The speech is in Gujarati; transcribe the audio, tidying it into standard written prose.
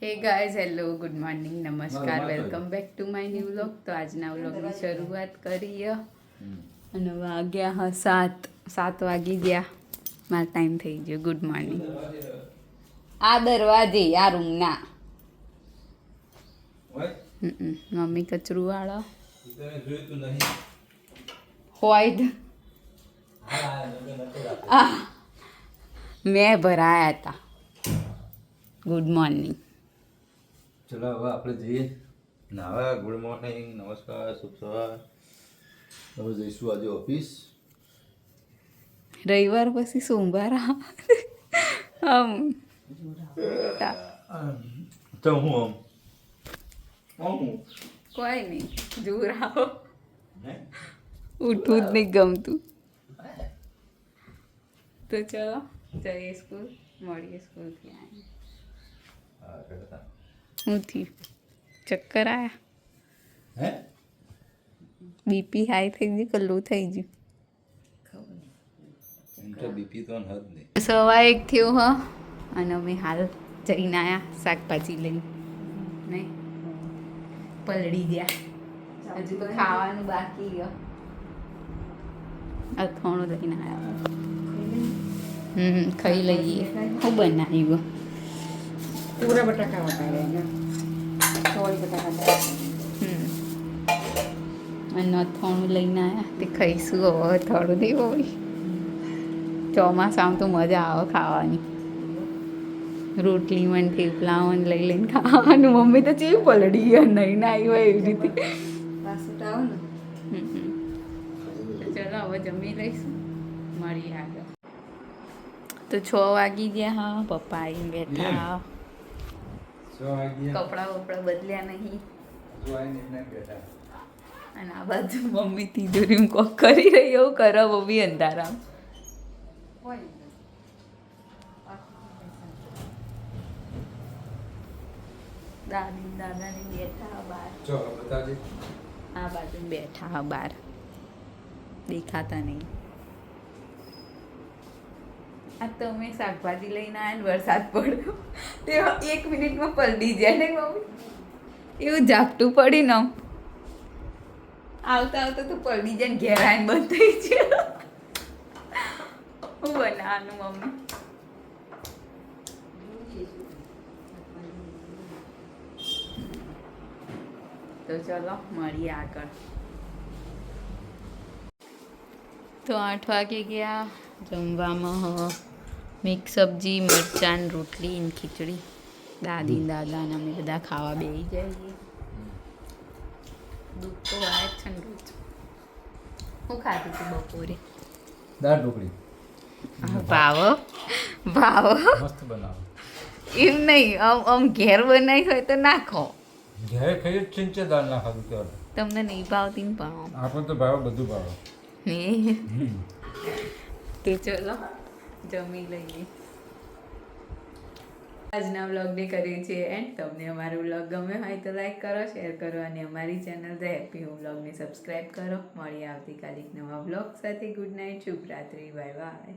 હે ગાઈઝ, હેલો, ગુડ મોર્નિંગ, નમસ્કાર, welcome back to my new vlog. તો આજના વ્લોગની શરૂઆત કરીએ અને વાગ્યા 7 વાગી ગયા. મારો ટાઈમ થઈ ગયો. Good morning. આ દરવાજે આ રૂમના મમ્મી કચરું વાળો હોઈટ મેં ભરાયા હતા. Good morning. ચલો હવે આપણે જઈએ નાવા. ગુડ મોર્નિંગ, નમસ્કાર, શુભ સવાર. હવે જઈશું આજે ઓફિસ. રવિવાર પછી સોમવાર તો હું કોઈ નહીં, દૂર આવો. ઉઠવું જ નહીં ગમતું. તો ચલો જઈએ સ્કૂલ, મળીએ સ્કૂલથી આવીને. હું થયું? ચક્કર આવ્યા? બીપી હાઈ થઈ ગયું કે લો થઈ ગયું? બીપી તો હદ નહીં. 1:15 થયો હ અને અમે હાલ જઈને આવ્યા શાકભાજી લઈને. નહીં પલળી ગયા, હજુ તો ખાવાનું બાકી ગયો. અથાણું લઈને આવ્યા. ખાઈ લઈએ. હું બનાવ્યું? પૂરા બટાકા વટાવ્યા, ચોળ બટાકા. અને અથાણું લઈને આવ્યા તે ખાઈશું. હવે અથાણું નહીં હોય. ચોમાસામાં તો મજા આવે ખાવાની. રોટલી મન થેપલા મન લઈ લઈને ખાવાનું. મમ્મી તો ચેવી પલળી ગયા નહીં આવી હોય એવી રીતે. પાછું તો આવો ને. ચલો હવે જમી લઈશું, મળીએ આગળ. તો 6 વાગી ગયા. હા, પપ્પા આવીને બેઠા. કપડાં વપડા બદલ્યા નહીં. અને આ બાજુ મમ્મી તિજોરી કોક કરી રહી. એવું કરો મમ્મી અંધારામ. દાદી દાદાને બેઠા બહાર. આ બાજુ બેઠા બહાર, દેખાતા નહીં. આ તો અમે શાકભાજી લઈને આવ્યા ને વરસાદ પડ્યો તે 1 મિનિટમાં પલટી જાય ને મમ્મી. એવું ઝાપટું પડી ને આવતા આવતા તો પલટી જાય ને ઘેર આવીને બંધ થઈ જાય. હું બનાવવાનું મમ્મી? તો ચલો મળીએ આગળ. તો 8 વાગે ગયા. જમવામાં મિક્સ સબ્જી, મરચાં, રોટલી ને ખીચડી. દાદી દાદા ને અમે બધા ખાવા બેસી જઈએ. દૂધ તો આવે જ છે ને રોજ. હું ખાધી હતી બપોરે? દાળ ઢોકળી. ભાવ ભાવ મસ્ત બનાવો. એમ નહીં, આમ ઘેર બનાવી હોય તો નાખો. ઘરે ખાઈ ચિંચે દાળ ના ખાધું કે તમને નહીં ભાવતી ને ભાવ. આપણને તો ભાવે, બધું ભાવે. તો ચલો જમી લઈએ. આજના વ્લોગને કરીએ છીએ એન્ડ. તમને અમારો વ્લોગ ગમે હોય તો લાઈક કરો, શેર કરો અને અમારી ચેનલ ધ હેપી હોમ વ્લોગને સબસ્ક્રાઈબ કરો. મળીએ આવતીકાલે એક નવા વ્લોગ સાથે. ગુડ નાઇટ, શુભરાત્રી, બાય બાય.